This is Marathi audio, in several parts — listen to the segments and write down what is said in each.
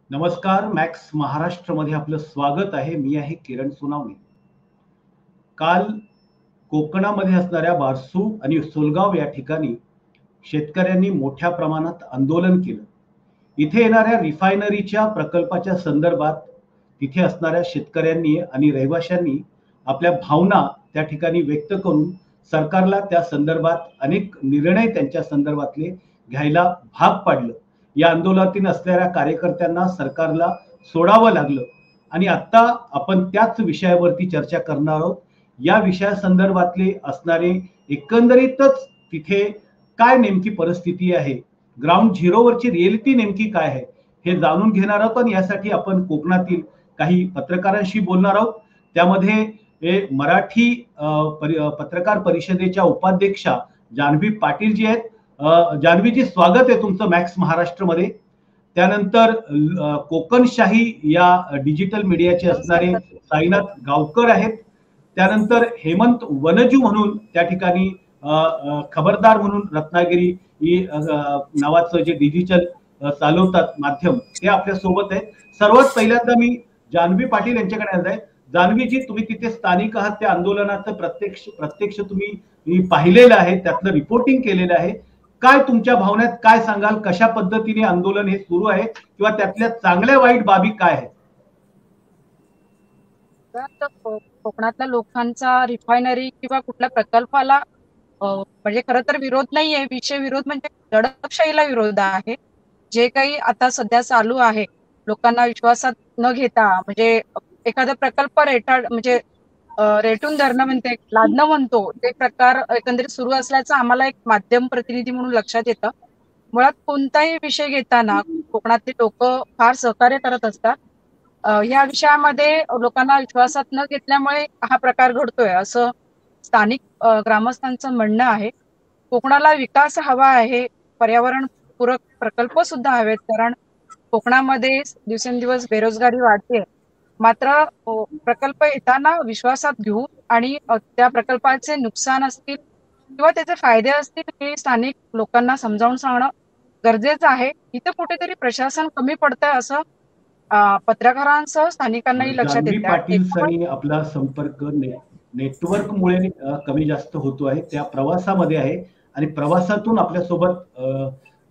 नमस्कार, मॅक्स महाराष्ट्रमध्ये आपलं स्वागत आहे. मी आहे किरण सोनावणे. काल कोकणामध्ये असणाऱ्या बारसू आणि सोलगाव या ठिकाणी शेतकऱ्यांनी मोठ्या प्रमाणात आंदोलन केलं. इथे येणाऱ्या रिफायनरीच्या प्रकल्पाच्या संदर्भात तिथे असणाऱ्या शेतकऱ्यांनी आणि रहिवाशांनी आपल्या भावना त्या ठिकाणी व्यक्त करून सरकारला त्या संदर्भात अनेक निर्णय त्यांच्या संदर्भातले घ्यायला भाग पाडलं. या आंदोलनातील असलेल्या कार्यकर्त्यांना सरकारला सोडावं लागलं आणि आता आपण त्याच विषयावरती चर्चा करणार आहोत. या विषयासंदर्भातले असणारे एकंदरीतच तिथे काय नेमकी परिस्थिती आहे, ग्राउंड झिरोवरची रिअलिटी नेमकी काय आहे, हे जाणून घेणार आहोत. आणि यासाठी आपण कोकणातील काही पत्रकारांशी बोलणार आहोत. त्यामध्ये मराठी पत्रकार परिषदेच्या उपाध्यक्षा जान्हवी पाटील जी आहेत. जान्हवीजी, स्वागत आहे तुमचं मॅक्स महाराष्ट्रमध्ये. त्यानंतर कोकणशाही या डिजिटल मीडियाचे असणारे साईनाथ गावकर आहेत. त्यानंतर हेमंत वनजू म्हणून त्या ठिकाणी खबरदार म्हणून रत्नागिरी नावाचं जे डिजिटल चालवतात माध्यम, ते आपल्या सोबत आहेत. सर्वात पहिल्यांदा मी जान्हवी पाटील यांच्याकडे येणार आहे. जान्हवीजी, तुम्ही तिथे स्थानिक आहात, त्या आंदोलनाचं प्रत्यक्ष तुम्ही पाहिलेलं आहे, त्यातलं रिपोर्टिंग केलेलं आहे. काय तुमच्या भावनेत काय सांगाल, कशा पद्धतीने आंदोलन हे सुरू आहे किंवा त्यातल्या चांगल्या वाईट बाबी काय आहेत? कोकणातल्या लोकांचा रिफायनरी किंवा कुठल्या प्रकल्पाला म्हणजे खरं तर विरोध नाहीये. विषय विरोध म्हणजे दडपशाहीला विरोध आहे. जे काही आता सध्या चालू आहे, लोकांना विश्वासात न घेता म्हणजे एखादा प्रकल्प म्हणजे रेटून धरणं म्हणते, लादणं म्हणतो, ते प्रकार एकंदरीत सुरू असल्याचं आम्हाला एक माध्यम प्रतिनिधी म्हणून लक्षात येतं. मुळात कोणताही विषय घेताना कोकणातले लोक फार सहकार्य करत असतात. या विषयामध्ये लोकांना विश्वासात न घेतल्यामुळे हा प्रकार घडतोय असं स्थानिक ग्रामस्थांचं म्हणणं आहे. कोकणाला विकास हवा आहे, पर्यावरण पूरक प्रकल्प सुद्धा हवेत, कारण कोकणामध्ये दिवसेंदिवस बेरोजगारी वाढते. मात्र प्रकल्प येताना विश्वासात घेऊन आणि त्या प्रकल्पाचे नुकसान असतील किंवा त्याचे फायदे असतील हे स्थानिक लोकांना समजावून सांगणं गरजेचं आहे. इथं कुठेतरी प्रशासन कमी पडतंय असं पत्रकारांसह स्थानिकांनाही लक्षात जान्हवी पाटील येतं. सनी आपला संपर्क नेटवर्कमुळे कमी जास्त होतो आहे. त्या प्रवासामध्ये आहे आणि प्रवासातून आपल्यासोबत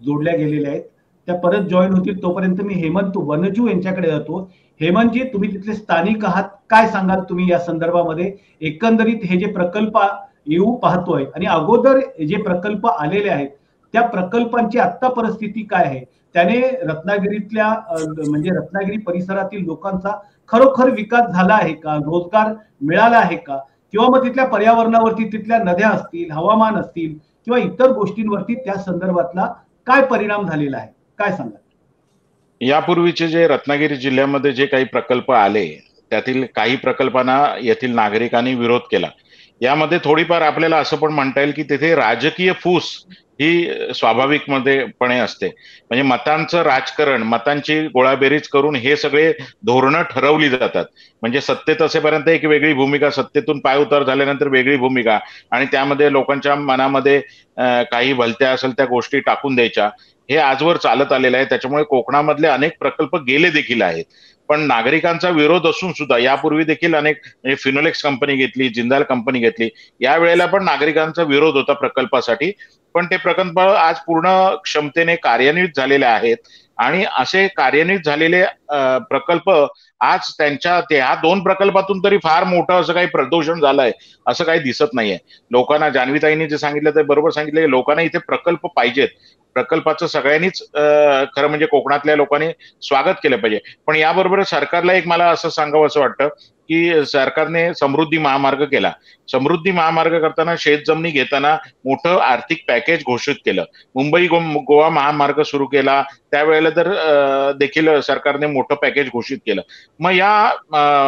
जोडल्या गेलेल्या आहेत. त्या परत जॉईन होतील. तोपर्यंत मी हेमंत वनजू यांच्याकडे जातो. हेमंतजी, तुम्ही तिथले स्थानिक आहात, काय सांगाल तुम्ही या संदर्भामध्ये? एकंदरीत हे जे प्रकल्प येऊ पाहतोय आणि अगोदर जे प्रकल्प आलेले आहेत, त्या प्रकल्पांची आता परिस्थिती काय आहे? त्याने रत्नागिरीतल्या म्हणजे रत्नागिरी परिसरातील लोकांचा खरोखर विकास झाला आहे का, रोजगार मिळाला आहे का, किंवा मग तिथल्या पर्यावरणावरती, तिथल्या नद्या असतील, हवामान असतील किंवा इतर गोष्टींवरती त्या संदर्भातला काय परिणाम झालेला आहे, काय सांगाल? यापूर्वीचे जे रत्नागिरी जिल्ह्यामध्ये जे काही प्रकल्प आले, त्यातील काही प्रकल्पांना येथील नागरिकांनी विरोध केला. यामध्ये थोडीफार आपल्याला असं पण म्हणता येईल की तिथे राजकीय फूस ही स्वाभाविकपणे असते. म्हणजे मतांचं राजकारण, मतांची गोळाबेरीज करून हे सगळे धोरणं ठरवली जातात. म्हणजे सत्तेत असेपर्यंत एक वेगळी भूमिका, सत्तेतून पायउतार झाल्यानंतर वेगळी भूमिका, आणि त्यामध्ये लोकांच्या मनामध्ये काही भलत्या असेल त्या गोष्टी टाकून द्यायच्या. हे आजवर चालत आलेलं आहे. त्याच्यामुळे कोकणामधले अनेक प्रकल्प गेले देखील आहेत. पण नागरिकांचा विरोध असून सुद्धा यापूर्वी देखील अनेक, म्हणजे फिनोलेक्स कंपनी घेतली, जिंदाल कंपनी घेतली, यावेळेला पण नागरिकांचा विरोध होता प्रकल्पासाठी. पण ते प्रकल्प आज पूर्ण क्षमतेने कार्यान्वित झालेले आहेत. आणि असे कार्यान्वित झालेले प्रकल्प आज त्या दोन प्रकल्पातून तरी फार मोठं असं काही प्रदूषण झालंय असं काही दिसत नाहीये. लोकांना, जान्हवीताईंनी जे सांगितलं ते बरोबर सांगितलं, लोकांना इथे प्रकल्प पाहिजेत. प्रकल्पाचं सगळ्यांनीच खरं म्हणजे कोकणातल्या लोकांनी स्वागत केलं पाहिजे. पण याबरोबर सरकारला एक मला असं सांगावं असं वाटतं की सरकारने समृद्धी महामार्ग केला. समृद्धी महामार्ग करताना शेतजमिनी घेताना मोठं आर्थिक पॅकेज घोषित केलं. मुंबई गोवा महामार्ग सुरू केला त्यावेळेला तर देखील सरकारने मोठं पॅकेज घोषित केलं. मग या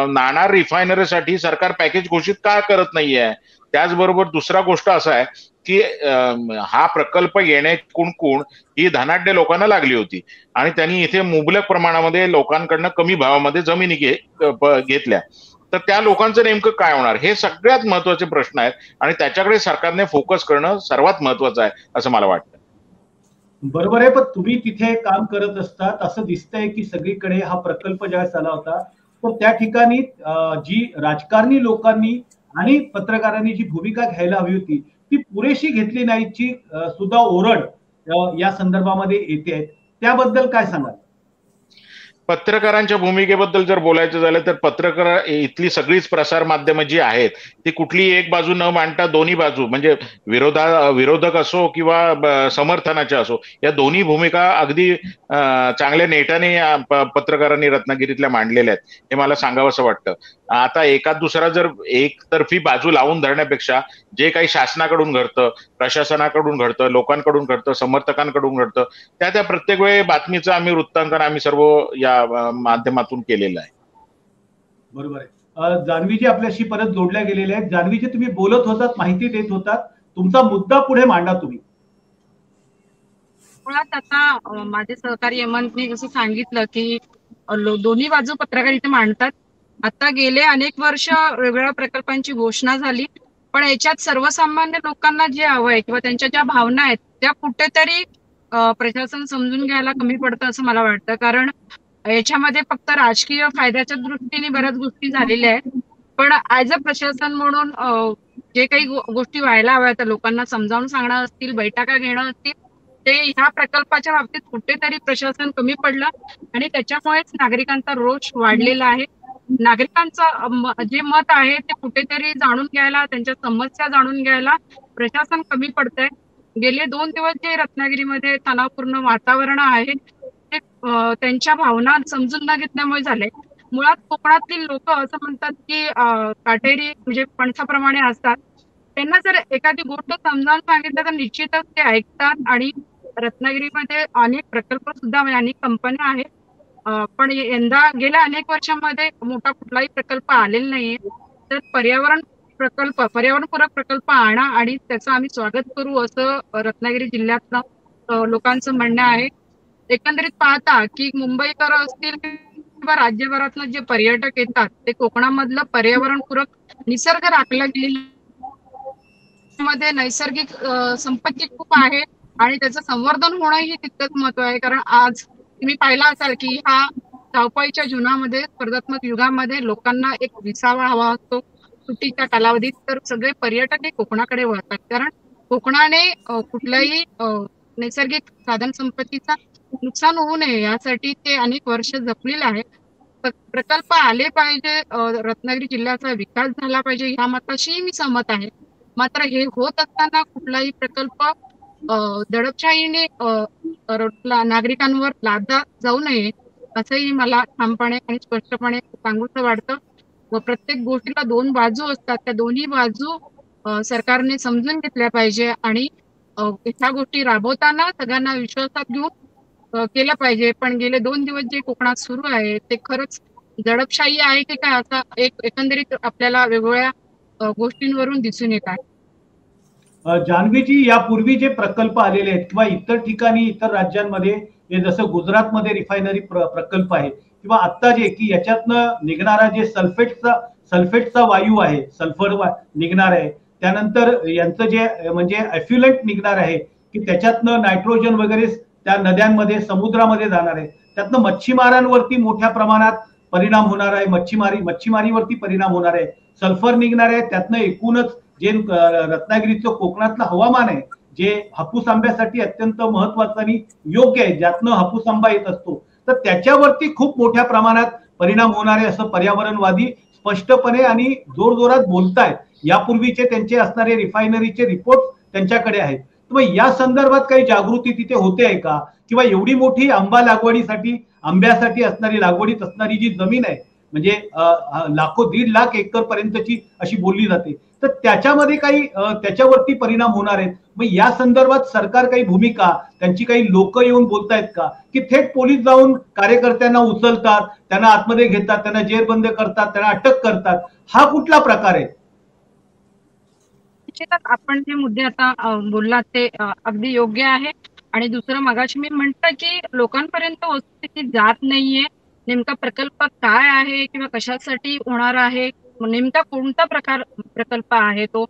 नाणार रिफायनरीसाठी सरकार पॅकेज घोषित का करत नाहीये? त्याचबरोबर दुसरा गोष्ट असा आहे की हा प्रकल्प येण्याकून ही धनाढ्य लोकांना लागली होती आणि त्यांनी इथे मुबलक प्रमाणामध्ये लोकांकडनं कमी भावामध्ये जमिनी घेतल्या. तर त्या लोकांचं नेमकं काय होणार, हे सगळ्यात महत्वाचे प्रश्न आहेत आणि त्याच्याकडे सरकारने फोकस करणं सर्वात महत्वाचं आहे असं मला वाटतं. बरोबर आहे, पण तुम्ही तिथे काम करत असतात असं दिसतंय की सगळीकडे हा प्रकल्प ज्यावेळेस आला होता तर त्या ठिकाणी जी राजकारणी लोकांनी आणि पत्रकारांनी जी भूमिका घ्यायला हवी होती ती पुरेशी घेतली नाहीची सुद्धा ओरड या संदर्भामध्ये येते. त्याबद्दल काय सांगाल? पत्रकारांच्या भूमिकेबद्दल जर बोलायचं झालं तर पत्रकार इथली सगळीच प्रसार माध्यमं जी आहेत ती कुठलीही एक बाजू न मांडता दोन्ही बाजू म्हणजे विरोधक असो किंवा समर्थनाच्या असो या दोन्ही भूमिका अगदी चांगल्या नेटाने पत्रकारांनी रत्नागिरीतल्या मांडलेल्या आहेत हे मला सांगावंसं वाटतं. आता एकाच दुसरा जर एकतर्फी बाजू लावून धरण्यापेक्षा जे काही शासनाकडून घडतं, प्रशासनाकडून घडतं, लोकांकडून घडतं, समर्थकांकडून घडतं त्या त्या प्रत्येक वेळी बातमीचं आम्ही वृत्तांकन आम्ही सर्व या माध्यमातून केलेलं आहे. बरोबर आहे. जान्हवीजी आपल्याशी परत जोडल्या गेलेल्या आहेत. जान्हवीजी तुम्ही बोलत होतात, माहिती देत होतात, तुमचा मुद्दा पुढे मांडा तुम्ही. मुळात आता माझे सहकारी हेमंतनी जसं सांगितलं की दोन्ही बाजू पत्रकार इथे मांडतात. आता गेले अनेक वर्ष वेगवेगळ्या प्रकल्पांची घोषणा झाली, पण याच्यात सर्वसामान्य लोकांना जे हवंय किंवा त्यांच्या ज्या भावना आहेत त्या कुठेतरी प्रशासन समजून घ्यायला कमी पडतं असं मला वाटतं. कारण याच्यामध्ये फक्त राजकीय फायद्याच्या दृष्टीने बऱ्याच गोष्टी झालेल्या आहेत, पण ऍज अ प्रशासन म्हणून जे काही गोष्टी व्हायला हव्या लोकांना समजावून सांगणं असतील, बैठका घेणं असतील, ते ह्या प्रकल्पाच्या बाबतीत कुठेतरी प्रशासन कमी पडलं आणि त्याच्यामुळेच नागरिकांचा रोष वाढलेला आहे. नागरिकांचं जे मत आहे ते कुठेतरी जाणून घ्यायला, त्यांच्या समस्या जाणून घ्यायला प्रशासन कमी पडतंय. गेले 2 दिवस जे रत्नागिरीमध्ये तणावपूर्ण वातावरण आहे ते त्यांच्या भावना समजून न घेतल्यामुळे झाले. मुळात कोकणातील लोक असं म्हणतात की काटेरी म्हणजे पणसाप्रमाणे असतात. त्यांना जर एखादी गोष्ट समजावून सांगितलं तर निश्चितच ते ऐकतात आणि रत्नागिरीमध्ये अनेक प्रकल्प सुद्धा अनेक कंपन्या आहेत. पण यंदा गेल्या अनेक वर्षांमध्ये मोठा कुठलाही प्रकल्प आलेला नाहीये. तर पर्यावरणपूरक प्रकल्प आणा आणि त्याचं आम्ही स्वागत करू असं रत्नागिरी जिल्ह्यातलं लोकांचं म्हणणं आहे. एकंदरीत पाहता की मुंबईकर असतील किंवा राज्यभरातनं जे पर्यटक येतात ते कोकणामधलं पर्यावरणपूरक निसर्ग राखला गेलेला मध्ये नैसर्गिक संपत्ती खूप आहे आणि त्याचं संवर्धन होणंही तितकंच महत्व आहे. कारण आज तुम्ही पाहिला असाल की हा धावपळीच्या जीवनामध्ये स्पर्धात्मक युगामध्ये लोकांना एक विसावा हवा असतो सुट्टीच्या कालावधीत, तर सगळे पर्यटक हे कोकणाकडे वळतात. कारण कोकणाने कुठल्याही नैसर्गिक साधन संपत्तीचा नुकसान होऊ नये यासाठी ते अनेक वर्ष जपलेलं आहे. प्रकल्प आले पाहिजे, रत्नागिरी जिल्ह्याचा विकास झाला पाहिजे ह्या मताशी मी सहमत आहे. मात्र हे होत असताना कुठलाही प्रकल्प दडपशाहीने नागरिकांवर लादला जाऊ नये असंही मला ठामपणे आणि स्पष्टपणे सांगूचं वाटतं. व प्रत्येक गोष्टीला 2 बाजू असतात, त्या दोन्ही बाजू सरकारने समजून घेतल्या पाहिजे आणि ह्या गोष्टी राबवताना सगळ्यांना विश्वासात घेऊन केलं पाहिजे. पण गेले 2 दिवस जे कोकणात सुरू आहे ते खरंच दडपशाही आहे की काय असा एक एकंदरीत आपल्याला वेगवेगळ्या गोष्टींवरून दिसून येत आहे. जान्हवीजी यापूर्वी जे प्रकल्प आलेले आहेत किंवा इतर ठिकाणी इतर राज्यांमध्ये हे जसं गुजरातमध्ये रिफायनरी प्रकल्प आहे किंवा आता जे की याच्यातनं निघणारा जे सल्फेटचा वायू आहे, सल्फर निघणार आहे, त्यानंतर यांचं जे म्हणजे एफ्युलंट निघणार आहे की त्याच्यातनं नायट्रोजन वगैरे त्या नद्यांमध्ये समुद्रामध्ये जाणार आहे, त्यातनं मच्छीमारांवरती मोठ्या प्रमाणात परिणाम होणार आहे, मच्छीमारीवरती परिणाम होणार आहे, सल्फर निघणार आहे, त्यातनं एकूणच जे रत्नागिरीचं कोकणातलं हवामान आहे जे हापूस आंब्यासाठी अत्यंत महत्वाचं आणि योग्य आहे, ज्यातनं हापूस आंबा येत असतो, तर त्याच्यावरती खूप मोठ्या प्रमाणात परिणाम होणार आहे असं पर्यावरणवादी स्पष्टपणे आणि जोरजोरात बोलतायत. यापूर्वीचे त्यांचे असणारे रिफायनरीचे रिपोर्ट त्यांच्याकडे आहेत. मग या संदर्भात काही जागृती तिथे होते आहे का? किंवा एवढी मोठी आंबा लागवडीसाठी आंब्यासाठी असणारी लागवडीत असणारी जी जमीन आहे म्हणजे लाखो 1.5 लाख एकर पर्यंतची अशी बोलली जाते, तर त्याच्यामध्ये काही त्याच्यावरती परिणाम होणार आहेत. मग या संदर्भात सरकार काही भूमिका त्यांची काही लोक येऊन बोलतायत का की थेट पोलीस जाऊन कार्यकर्त्यांना उचलतात, त्यांना आतमध्ये घेतात, त्यांना जेरबंद करतात, त्यांना अटक करतात, हा कुठला प्रकार आहे? निश्चितच आपण जे मुद्दे आता बोललात ते अगदी योग्य आहे. आणि दुसरं मगाशी मी म्हटलं की लोकांपर्यंत वस्तुस्थिती जात नाहीये. नेमका प्रकल्प काय आहे किंवा कशासाठी होणार आहे, नेमका कोणता प्रकल्प आहे तो,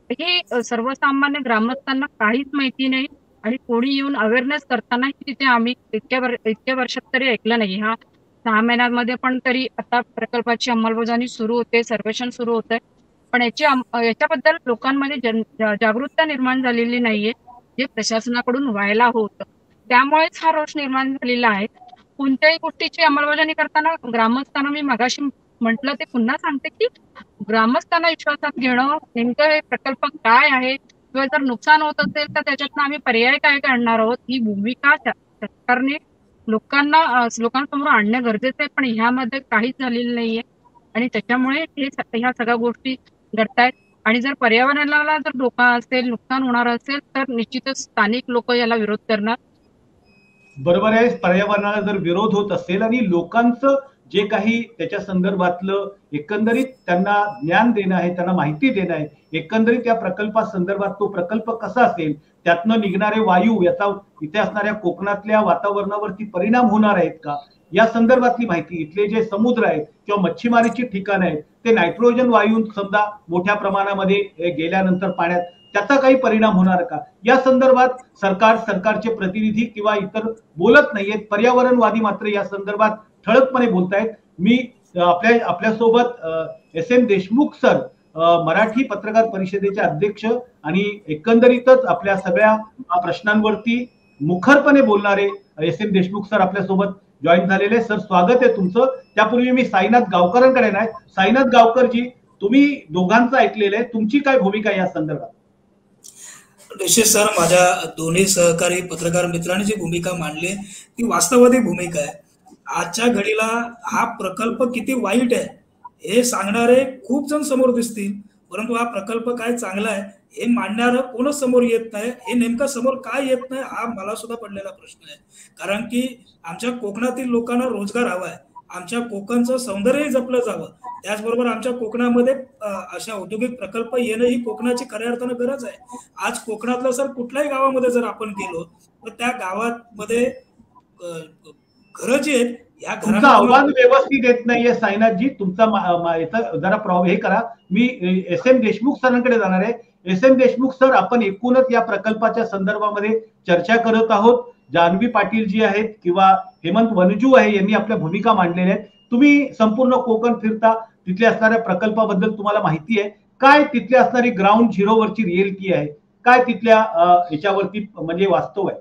हे सर्वसामान्य ग्रामस्थांना काहीच माहिती नाही. आणि कोणी येऊन अवेअरनेस करतानाही तिथे आम्ही इतक्या वर्षात तरी ऐकलं नाही. हा 6 महिन्यांमध्ये पण तरी आता प्रकल्पाची अंमलबजावणी सुरू होते, सर्वेक्षण सुरू होतंय. पण याच्याबद्दल लोकांमध्ये जागरूकता निर्माण झालेली नाहीये, जे प्रशासनाकडून व्हायला होतं. त्यामुळेच हा रोष निर्माण झालेला आहे. कोणत्याही गोष्टीची अंमलबजावणी करताना ग्रामस्थांना मी मगाशी म्हटलं ते पुन्हा सांगते, की ग्रामस्थांना विश्वासात घेणं, नेमकं हे प्रकल्प काय आहे किंवा जर नुकसान होत असेल तर त्याच्यातनं आम्ही पर्याय काय काढणार आहोत, ही भूमिका सरकारने लोकांसमोर आणणं गरजेचं आहे. पण ह्यामध्ये काहीच झालेलं नाहीये आणि त्याच्यामुळे ह्या सगळ्या गोष्टी घडतायत. आणि जर पर्यावरणाला जर धोका असेल, नुकसान होणार असेल तर निश्चितच स्थानिक लोक याला विरोध करणार. बरोबर आहे. पर्यावरणाला जर विरोध होत असेल आणि लोकांचं जे काही त्याच्या संदर्भातलं एकंदरीत त्यांना ज्ञान देणं आहे, त्यांना माहिती देणं आहे, एकंदरीत या प्रकल्पासंदर्भात तो प्रकल्प कसा असेल, त्यातनं निघणारे वायू याचा इथे असणाऱ्या कोकणातल्या वातावरणावरती परिणाम होणार आहेत का, या संदर्भातली माहिती, इथले जे समुद्र आहेत किंवा मच्छीमारीची ठिकाणं आहेत ते नायट्रोजन वायू समजा मोठ्या प्रमाणामध्ये गेल्यानंतर पाण्यात त्याचा काही परिणाम होणार का, या संदर्भात सरकारचे प्रतिनिधी किंवा इतर बोलत नाहीयेत. पर्यावरणवादी मात्र या संदर्भात ठळकपणे बोलतायत. मी आपल्यासोबत एस.एम. देशमुख सर, मराठी पत्रकार परिषदेचे अध्यक्ष आणि एकंदरीतच आपल्या सगळ्या प्रश्नांवरती मुखरपणे बोलणारे एस.एम. देशमुख सर आपल्यासोबत जॉईन झालेले. सर, स्वागत आहे तुमचं. त्यापूर्वी मी साईनाथ गावकरांकडे नाही. साईनाथ गावकरजी, तुम्ही दोघांचं ऐकलेलं आहे, तुमची काय भूमिका या संदर्भात? निश्चित सर, माझ्या दोन्ही सहकारी पत्रकार मित्रांनी जी भूमिका मांडली ती वास्तववादी भूमिका आहे. आजच्या घडीला हा प्रकल्प किती वाईट आहे हे सांगणारे खूप जण समोर दिसतील, परंतु हा प्रकल्प काय चांगला आहे हे मांडणारं कोणच समोर येत नाही. हे नेमकं समोर काय येत नाही हा मला सुद्धा पडलेला प्रश्न आहे. कारण की आमच्या कोकणातील लोकांना रोजगार हवा आहे, आमच्या कोकणचं सौंदर्यही जपलं जावं, त्याचबरोबर आमच्या कोकणामध्ये अशा औद्योगिक प्रकल्प येणं ही कोकणाची खऱ्या अर्थानं गरज आहे. आज कोकणातलं सर कुठल्याही गावामध्ये जर आपण गेलो तर त्या गावामध्ये घरं जी आहेत या तुमचा आवाज व्यवस्थित येत नाहीये साईनाथजी. तुमचा जरा हे करा. मी एस.एम. देशमुख सरांकडे जाणार आहे. एस.एम. देशमुख सर, आपण एकूणच या प्रकल्पाच्या संदर्भामध्ये चर्चा करत आहोत. जान्हवी पाटील जी आहेत किंवा हेमंत वनजू आहे यांनी आपल्या भूमिका मांडलेल्या आहेत. तुम्ही संपूर्ण कोकण फिरता, तिथल्या असणाऱ्या प्रकल्पाबद्दल तुम्हाला माहिती आहे काय, तिथली असणारी ग्राउंड झिरोवरची रिअलिटी आहे काय, तिथल्या याच्यावरती म्हणजे वास्तव आहे?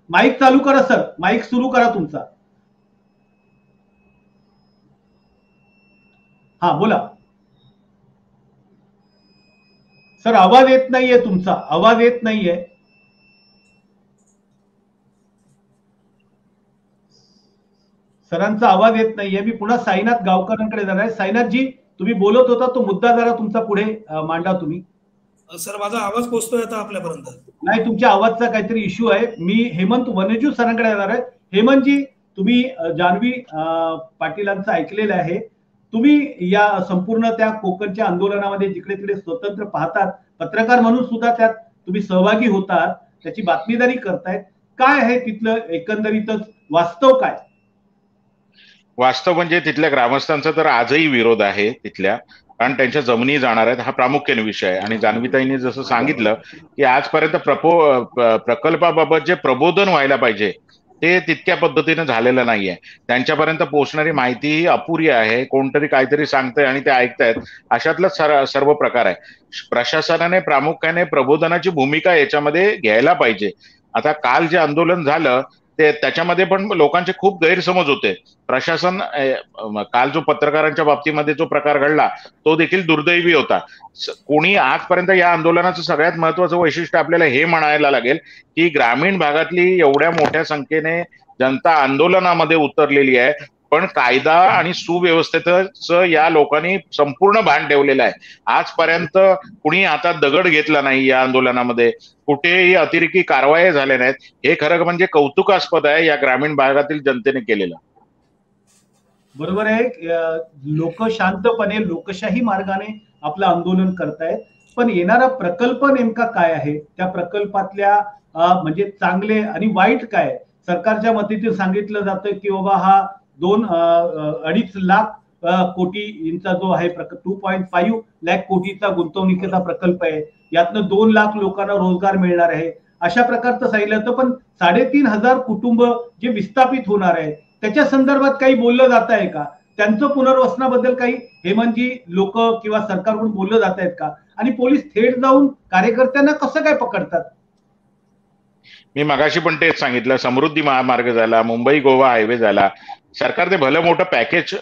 माईक चालू करा सर, माईक सुरू करा तुमचा. हा, बोला सर. आवाज येत नाहीये तुमचा, आवाज येत नाहीये. सरांचा आवाज येत नाहीये. मी पुन्हा साईनाथ गावकरांकडे जाणार आहे. साईनाथजी, तुम्ही बोलत होता तो मुद्दा जरा तुमचा पुढे मांडा तुम्ही. सर, माझा आवाज पोहोचतोय आता आपल्यापर्यंत? नाही, तुमच्या आवाजचा काहीतरी इश्यू आहे. मी हेमंत वनजू सरांकडे येणार आहे. हेमंतजी, तुम्ही जान्हवी पाटीलांचं ऐकलेलं आहे. तुम्ही या संपूर्ण त्या कोकणच्या आंदोलनामध्ये जिकडे तिकडे स्वतंत्र पाहतात, पत्रकार म्हणून सुद्धा त्यात तुम्ही सहभागी होतात, त्याची बातमीदारी करतायत. काय आहे तिथलं एकंदरीतच वास्तव काय? वास्तव म्हणजे तिथल्या ग्रामस्थांचा तर आजही विरोध आहे तिथल्या, कारण त्यांच्या जमिनी जाणार आहेत हा प्रामुख्याने विषय आहे. आणि जान्हवीताईंनी जसं सांगितलं की आजपर्यंत प्रकल्पाबाबत जे प्रबोधन व्हायला पाहिजे ते तितक्या पद्धतीने झालेलं नाहीये. त्यांच्यापर्यंत पोहोचणारी माहिती ही अपुरी आहे. कोणतरी काहीतरी सांगतंय आणि ते ऐकतायत, अशातलं सर्व प्रकार आहे. प्रशासनाने प्रामुख्याने प्रबोधनाची भूमिका याच्यामध्ये घ्यायला पाहिजे. आता काल जे आंदोलन झालं त्याच्यामध्ये पण लोकांचे खूप गैरसमज होते. प्रशासन काल जो पत्रकारांच्या बाबतीमध्ये जो प्रकार घडला तो देखील दुर्दैवी होता. कोणी आजपर्यंत या आंदोलनाचं सगळ्यात महत्वाचं वैशिष्ट्य आपल्याला हे म्हणायला लागेल की ग्रामीण भागातली एवढ्या मोठ्या संख्येने जनता आंदोलनामध्ये उतरलेली आहे, पण कायदा आणि सुव्यवस्थेचं या लोकांनी संपूर्ण भान ठेवलेलं आहे. आजपर्यंत कुणी हातात दगड घेतला नाही या आंदोलनामध्ये, कुठेही अतिरेकी कारवाया झाल्या नाहीत. हे खरं म्हणजे कौतुकास्पद आहे या ग्रामीण भागातील जनतेने केलेलं. बरोबर आहे. लोक शांतपणे लोकशाही मार्गाने आपलं आंदोलन करतायत. पण येणारा प्रकल्प नेमका काय आहे, त्या प्रकल्पातल्या म्हणजे चांगले आणि वाईट काय? सरकारच्या मतीने सांगितलं जातं की बाबा हा 2.5 लाख कोटींचा जो आहे 2.5 लाख कोटीचा गुंतवणुकीचा प्रकल्प आहे. यातनं 2 लाख लोकांना रोजगार मिळणार आहे. अशा प्रकारचं सांगितलं होतं. पण 3,500 कुटुंब जे विस्थापित होणार आहे त्याच्या संदर्भात काही बोललं जात आहे का? त्यांचं पुनर्वसनाबद्दल काही हेमंतजी लोक किंवा सरकारकडून बोललं जात आहेत का? आणि पोलीस थेट जाऊन कार्यकर्त्यांना कसं काय पकडतात? मी मगाशी पण तेच सांगितलं, समृद्धी महामार्ग झाला, मुंबई गोवा हायवे झाला, सरकारने भलं मोठं पॅकेज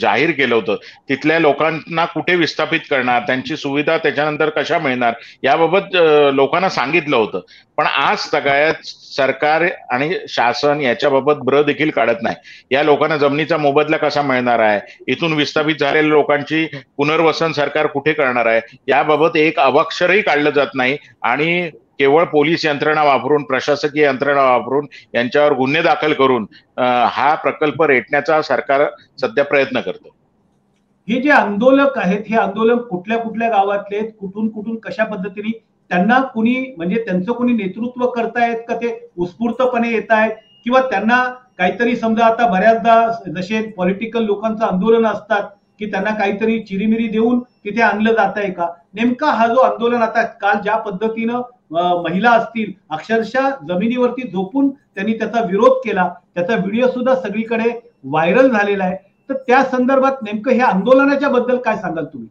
जाहीर केलं होतं. तिथल्या लोकांना कुठे विस्थापित करणार, त्यांची सुविधा त्याच्यानंतर कशा मिळणार याबाबत लोकांना सांगितलं होतं. पण आज सगळ्यात सरकार आणि शासन याच्याबाबत ब्र देखील काढत नाही. या लोकांना जमिनीचा मोबदला कसा मिळणार आहे, इथून विस्थापित झालेल्या लोकांची पुनर्वसन सरकार कुठे करणार आहे याबाबत एक अवाक्षरही काढलं जात नाही. आणि केवळ पोलीस यंत्रणा वापरून, प्रशासकीय यंत्रणा वापरून यांच्यावर गुन्हे दाखल करून हा प्रकल्प रेटण्याचा सरकार सध्या प्रयत्न करतं. हे जे आंदोलक आहेत हे आंदोलक कुठल्या कुठल्या गावातले आहेत, कुठून कुठून कशा पद्धतीने त्यांना कुणी म्हणजे त्यांचं कुणी नेतृत्व करतायत का, ते उत्स्फूर्तपणे येत आहेत किंवा त्यांना काहीतरी समजा आता बऱ्याचदा जसे पॉलिटिकल लोकांचं आंदोलन असतात की त्यांना काहीतरी चिरीमिरी देऊन तिथे आणलं जात आहे का? नेमका हा जो आंदोलन आता काल ज्या पद्धतीनं महिला असतील अक्षरशः जमिनीवरती झोपून त्यांनी त्याचा विरोध केला, त्याचा व्हिडिओ सुद्धा सगळीकडे व्हायरल झालेला आहे. तर त्या संदर्भात नेमकं हे आंदोलनाच्या बद्दल काय सांगाल तुम्ही?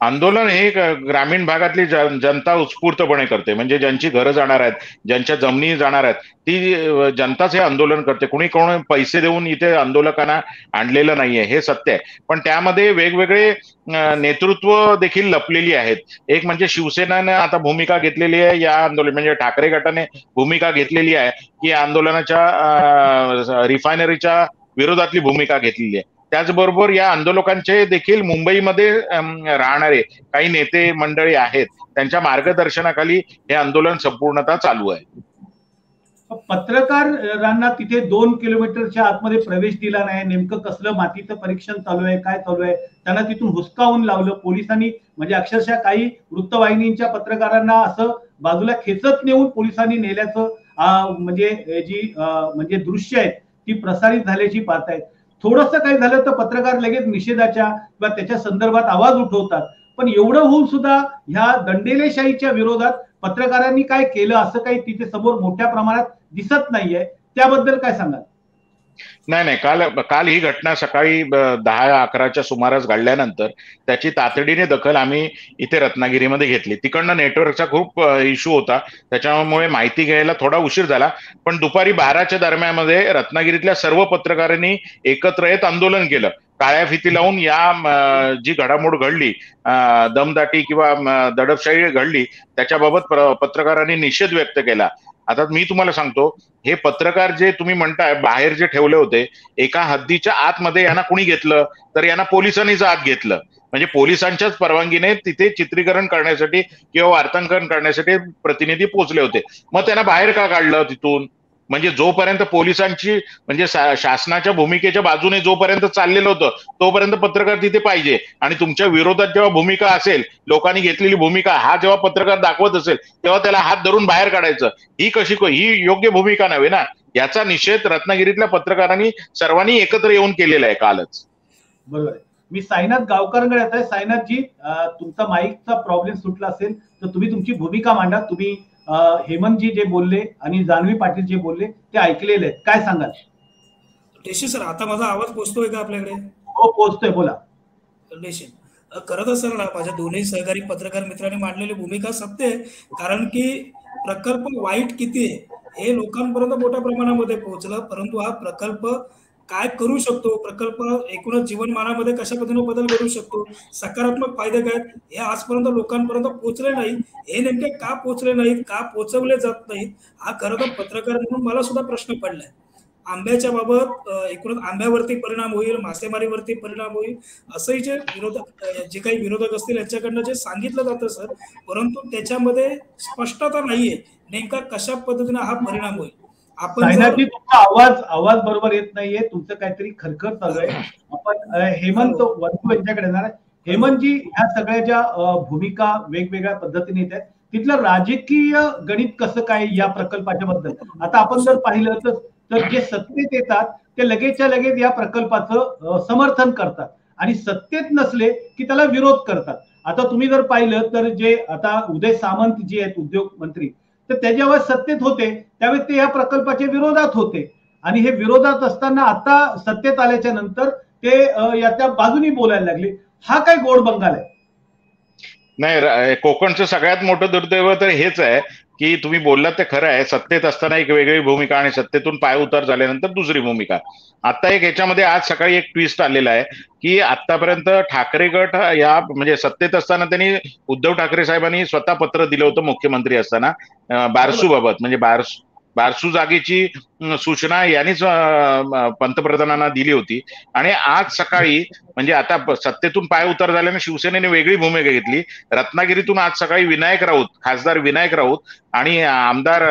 आंदोलन हे ग्रामीण भागातली जनता उत्स्फूर्तपणे करते. म्हणजे ज्यांची घरं जाणार आहेत, ज्यांच्या जमिनी जाणार आहेत, ती जनताच हे आंदोलन करते. कोणी पैसे देऊन इथे आंदोलकांना आणलेलं नाहीये, हे सत्य आहे. पण त्यामध्ये वेगवेगळे नेतृत्व देखील लपलेली आहेत. एक म्हणजे शिवसेनेनं आता भूमिका घेतलेली आहे या आंदोलन, म्हणजे ठाकरे गटाने भूमिका घेतलेली आहे की आंदोलनाच्या रिफायनरीच्या विरोधातली भूमिका घेतलेली आहे. त्याचबरोबर या आंदोलकांचे देखील मुंबईमध्ये राहणारे काही नेते मंडळी आहेत, त्यांच्या मार्गदर्शनाखाली हे आंदोलन संपूर्णतः चालू आहे. पत्रकारांना तिथे 2 किलोमीटरच्या आतमध्ये प्रवेश दिला नाही. नेमकं कसलं मातीचं परीक्षण चालू आहे, काय चालू आहे? त्यांना तिथून हुसकावून लावलं पोलिसांनी. म्हणजे अक्षरशः काही वृत्तवाहिनींच्या पत्रकारांना असं बाजूला खेचत नेऊन पोलिसांनी नेल्याचं म्हणजे जी म्हणजे दृश्य आहेत ती प्रसारित झाल्याची पाहतायत. थोडंसं काही झालं तर पत्रकार लगेच निषेधाच्या किंवा त्याच्या संदर्भात आवाज उठवतात. पण एवढं होऊन सुद्धा ह्या दंडेलेशाहीच्या विरोधात पत्रकारांनी काय केलं असं काही तिथे समोर मोठ्या प्रमाणात दिसत नाहीये. त्याबद्दल काय सांगाल? नाही, काल ही घटना सकाळी 10-11च्या सुमारास घडल्यानंतर त्याची तातडीने दखल आम्ही इथे रत्नागिरीमध्ये घेतली. तिकडनं नेटवर्कचा खूप इश्यू होता, त्याच्यामुळे माहिती घ्यायला थोडा उशीर झाला. पण दुपारी 12च्या दरम्यानमध्ये रत्नागिरीतल्या सर्व पत्रकारांनी एकत्र येत आंदोलन केलं. काळ्या फिती लावून या जी घडामोड घडली, दमदाटी किंवा दडपशाही घडली, त्याच्याबाबत पत्रकारांनी निषेध व्यक्त केला. आता मी तुम्हाला सांगतो, हे पत्रकार जे तुम्ही म्हणताय बाहेर जे ठेवले होते, एका हद्दीच्या आतमध्ये यांना कुणी घेतलं तर यांना पोलिसांनीच आत घेतलं. म्हणजे पोलिसांच्याच परवानगीने तिथे चित्रीकरण करण्यासाठी किंवा वार्तांकन करण्यासाठी प्रतिनिधी पोहोचले होते. मग त्यांना बाहेर का काढलं तिथून? म्हणजे जोपर्यंत पोलिसांची म्हणजे शासनाच्या भूमिकेच्या बाजूने जोपर्यंत चाललेलं होतं तोपर्यंत पत्रकार तिथे पाहिजे. आणि तुमच्या विरोधात जेव्हा भूमिका असेल, लोकांनी घेतलेली भूमिका हा जेव्हा पत्रकार दाखवत असेल तेव्हा त्याला हात धरून बाहेर काढायचं, ही योग्य भूमिका नव्हे ना. याचा निषेध रत्नागिरीतल्या पत्रकारांनी सर्वांनी एकत्र येऊन केलेला आहे कालच. बरोबर आहे. मी साईनाथ गावकरांकडे येत आहे. साईनाथजी, तुमचा माईकचा प्रॉब्लेम सुटला असेल तर तुम्ही तुमची भूमिका मांडा. तुम्ही हेमंतजी जे बोलले आणि जान्हवी पाटील जे बोलले ते ऐकलेले आहेत, काय सांगाल? देशे सर, आता माझा आवाज पोहोचतोय का आपल्याकडे? हो, पोहोचतोय, बोला. देशे, खरं तर सर माझ्या दोन्ही सहकारी पत्रकार मित्रांनी मांडलेली भूमिका सत्य आहे. कारण की प्रकल्प वाईट किती आहे हे लोकांपर्यंत मोठ्या प्रमाणामध्ये पोहोचलं, परंतु हा प्रकल्प काय करू शकतो, प्रकल्प एकूणच जीवनमानामध्ये कशा पद्धतीने बदल करू शकतो, सकारात्मक फायदे काय हे आजपर्यंत लोकांपर्यंत पोहोचले नाही. हे नेमके का पोहोचले नाहीत, का पोहोचवले जात नाहीत, हा खरं तर पत्रकार म्हणून मला सुद्धा प्रश्न पडलाय. आंब्याच्या बाबत एकूणच आंब्यावरती परिणाम होईल, मासेमारीवरती परिणाम होईल, असंही जे काही विरोधक असतील यांच्याकडनं जे सांगितलं जातं सर, परंतु त्याच्यामध्ये स्पष्टता नाहीये नेमका कशा पद्धतीने हा परिणाम होईल. साईनाथजी, तुमचा आवाज बरोबर येत नाहीये, तुमचं काहीतरी खरखर चालू आहे. आपण हेमंत वंतू यांच्याकडे येणार. हेमंतजी, ह्या सगळ्या ज्या भूमिका वेगवेगळ्या पद्धतीने येत आहेत, तिथलं राजकीय गणित कसं काय या प्रकल्पाच्या बद्दल? आता आपण जर पाहिलं तर जे सत्तेत येतात ते लगेचच्या लगेच या प्रकल्पाचं समर्थन करतात आणि सत्तेत नसले की त्याला विरोध करतात. आता तुम्ही जर पाहिलं तर जे आता उदय सामंत जे आहेत उद्योग मंत्री, तर त्याच्यावर सत्तेत होते त्यावेळी ते या प्रकल्पाच्या विरोधात होते आणि हे विरोधात असताना आता सत्तेत आल्याच्या नंतर ते याच्या बाजूनी बोलायला लागले. हा काय गोड बंगाल आहे? नाही, कोकणचं सगळ्यात मोठं दुर्दैव तर हेच आहे की तुम्ही बोललात ते खरं आहे, सत्तेत असताना एक वेगळी भूमिका आणि सत्तेतून पाय उतार झाल्यानंतर दुसरी भूमिका. आता एक याच्यामध्ये आज सकाळी एक ट्विस्ट आलेला आहे की आतापर्यंत ठाकरे गट या म्हणजे सत्तेत असताना त्यांनी उद्धव ठाकरे साहेबांनी स्वतः पत्र दिलं होतं मुख्यमंत्री असताना बारसू बाबत, म्हणजे बारसू जागेची सूचना यांनीच पंतप्रधानांना दिली होती. आणि आज सकाळी म्हणजे आता सत्तेतून पाय उतार झाल्याने शिवसेनेने वेगळी भूमिका घेतली. रत्नागिरीतून आज सकाळी विनायक राऊत, खासदार विनायक राऊत आणि आमदार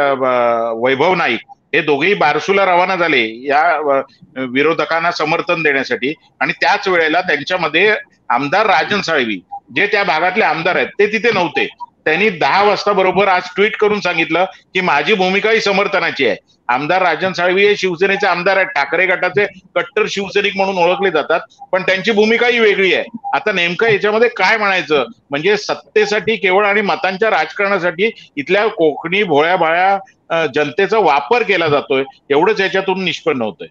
वैभव नाईक हे दोघेही बारसूला रवाना झाले या विरोधकांना समर्थन देण्यासाठी. आणि त्याच वेळेला त्यांच्यामध्ये आमदार राजन साळवी जे त्या भागातले आमदार आहेत ते तिथे नव्हते. त्यांनी 10 वाजता बरोबर आज ट्विट करून सांगितलं की माझी भूमिका ही समर्थनाची आहे. आमदार राजन साळवी हे शिवसेनेचे आमदार आहेत, ठाकरे गटाचे कट्टर शिवसैनिक म्हणून ओळखले जातात, पण त्यांची भूमिका ही वेगळी आहे. आता नेमकं याच्यामध्ये काय म्हणायचं, म्हणजे सत्तेसाठी केवळ आणि मतांच्या राजकारणासाठी इथल्या कोकणी भोळ्या भाळ्या जनतेचा वापर केला जातोय, एवढंच याच्यातून निष्पन्न होतंय.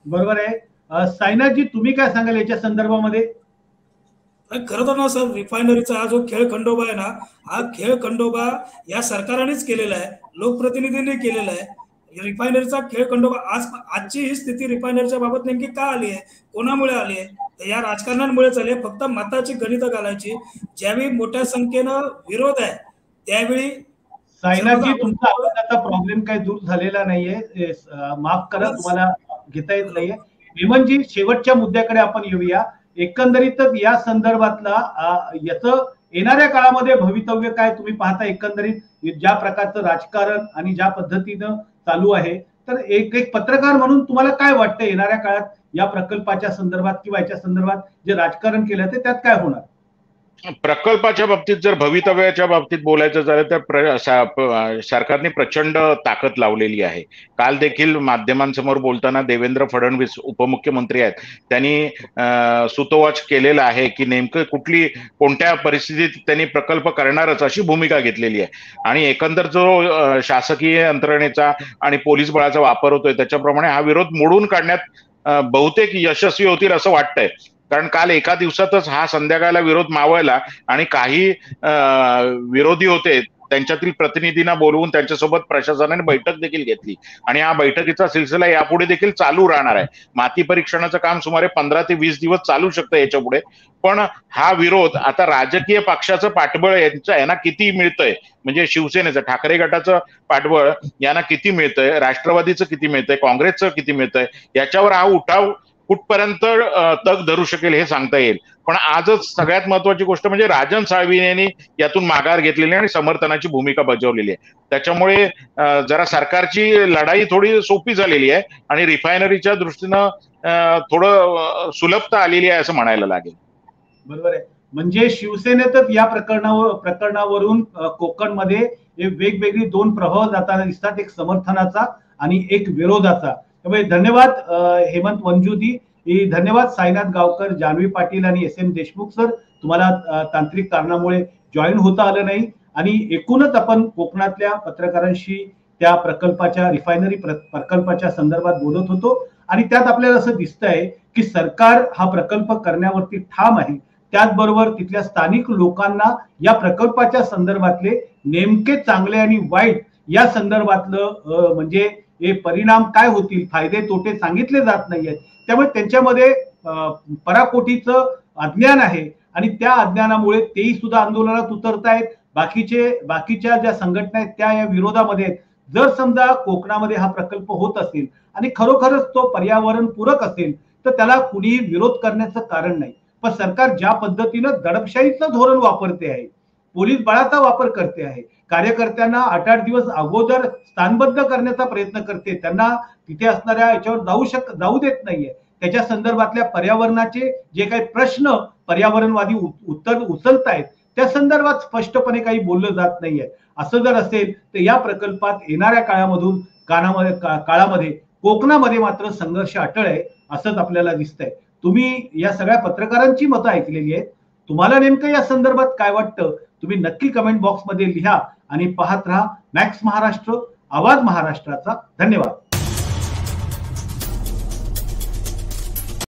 बरोबर आहे. साईनाथजी, तुम्ही काय सांगाल याच्या संदर्भामध्ये? खरं तर ना सर, रिफायनरीचा हा जो खेळ खंडोबा आहे ना, हा खेळ खंडोबा या सरकारनेच केलेला आहे, लोकप्रतिनिधींनी केलेला आहे. रिफायनरीचा खेळ खंडोबा आजची ही स्थिती रिफायनरीच्या बाबत नेमकी का आली आहे, कोणामुळे आली आहे? तर या राजकारणांमुळेच आली आहे. फक्त मताची गणितं घालायची. ज्यावेळी मोठ्या संख्येनं विरोध आहे त्यावेळी. साईनाथजी, तुमचा आवाजाचा प्रॉब्लेम काही दूर झालेला नाहीये, माफ करा, तुम्हाला घेता येत नाहीये. हेमंतजी, शेवटच्या मुद्द्याकडे आपण येऊया. एकंदरीतच या संदर्भातला याचं येणाऱ्या काळामध्ये भवितव्य काय तुम्ही पाहता? एकंदरीत ज्या प्रकारचं राजकारण आणि ज्या पद्धतीनं चालू आहे, तर एक पत्रकार म्हणून तुम्हाला काय वाटतं येणाऱ्या काळात या प्रकल्पाच्या संदर्भात किंवा याच्या संदर्भात जे राजकारण केलं ते त्यात काय होणार? प्रकल्पाच्या बाबतीत जर भवितव्याच्या बाबतीत बोलायचं झालं तर सरकारने प्रचंड ताकद लावलेली आहे. काल देखील माध्यमांसमोर बोलताना देवेंद्र फडणवीस उपमुख्यमंत्री आहेत, त्यांनी सुतोवाच केलेला आहे की नेमकं कोणत्या परिस्थितीत त्यांनी प्रकल्प करणारच अशी भूमिका घेतलेली आहे. आणि एकंदर जो शासकीय यंत्रणेचा आणि पोलीस बळाचा वापर होतोय त्याच्याप्रमाणे हा विरोध मोडून काढण्यात बहुतेक यशस्वी होतील असं वाटतंय. कारण काल एका दिवसातच हा संध्याकाळला विरोध मावळला आणि काही विरोधी होते त्यांच्यातील प्रतिनिधींना बोलवून त्यांच्यासोबत प्रशासनाने बैठक देखील घेतली आणि हा बैठकीचा सिलसिला यापुढे देखील चालू राहणार आहे. माती परीक्षणाचं काम सुमारे 15 ते 20 दिवस चालू शकतं याच्या पुढे. पण हा विरोध आता राजकीय पक्षाचं पाठबळ यांना किती मिळतंय, म्हणजे शिवसेनेचं ठाकरे गटाचं पाठबळ यांना किती मिळतंय, राष्ट्रवादीचं किती मिळतंय, काँग्रेसचं किती मिळतंय, याच्यावर हा उठाव कुठपर्यंत तग धरू शकेल हे सांगता येईल. पण आजच सगळ्यात महत्वाची गोष्ट म्हणजे राजन साळवी यांनी यातून माघार घेतलेली आणि समर्थनाची भूमिका बजावलेली आहे. त्याच्यामुळे जरा सरकारची लढाई थोडी सोपी झालेली आहे आणि रिफायनरीच्या दृष्टीनं थोडं सुलभता आलेली आहे असं म्हणायला लागेल. बरोबर आहे. म्हणजे शिवसेनेतच या प्रकरणावरून कोकणमध्ये वेगवेगळी 2 प्रभाव जाताना दिसतात, एक समर्थनाचा आणि एक विरोधाचा. त्यामुळे धन्यवाद हेमंत वंजुदी, धन्यवाद साईनाथ गावकर, जान्हवी पाटील आणि SM देशमुख सर, तुम्हाला तांत्रिक कारणामुळे जॉईन होता आलं नाही. आणि एकूणच आपण कोकणातल्या पत्रकारांशी त्या प्रकल्पाच्या रिफायनरी प्रकल्पाच्या संदर्भात बोलत होतो आणि त्यात आपल्याला असं दिसतंय की सरकार हा प्रकल्प करण्यावरती ठाम आहे. त्याचबरोबर तिथल्या स्थानिक लोकांना या प्रकल्पाच्या संदर्भातले नेमके चांगले आणि वाईट या संदर्भातलं म्हणजे हे परिणाम काय होतील, फायदे तोटे सांगितले जात नाहीयेत. त्यामुळे त्यांच्यामध्ये पराकोटीचं अज्ञान आहे आणि त्या अज्ञानामुळे तेही सुद्धा आंदोलनात उतरतायत. बाकीच्या ज्या संघटना आहेत त्या या विरोधामध्ये आहेत. जर समजा कोकणामध्ये हा प्रकल्प होत असेल आणि खरोखरच तो पर्यावरण पूरक असेल तर त्याला कुणीही विरोध करण्याचं कारण नाही. पण सरकार ज्या पद्धतीनं दडपशाहीचं धोरण वापरते आहे, पोलीस बळाचा वापर करते आहे, कार्यकर्त्यांना 8-8 दिवस अगोदर स्थानबद्ध करण्याचा प्रयत्न करते, त्यांना तिथे असणाऱ्या याच्यावर जाऊ देत नाहीये, त्याच्या संदर्भातल्या पर्यावरणाचे जे काही प्रश्न पर्यावरणवादी उचलतायत त्या संदर्भात स्पष्टपणे काही बोललं जात नाहीये. असं जर असेल तर या प्रकल्पात येणाऱ्या काळामध्ये कोकणामध्ये मात्र संघर्ष अटळ आहे असंच आपल्याला दिसतंय. तुम्ही या सगळ्या पत्रकारांची मतं ऐकलेली आहेत. तुम्हाला नेमकं या संदर्भात काय वाटतं तुम्ही नक्की कमेंट बॉक्समध्ये लिहा आणि पाहत राहा मॅक्स महाराष्ट्र, आवाज महाराष्ट्राचा. धन्यवाद.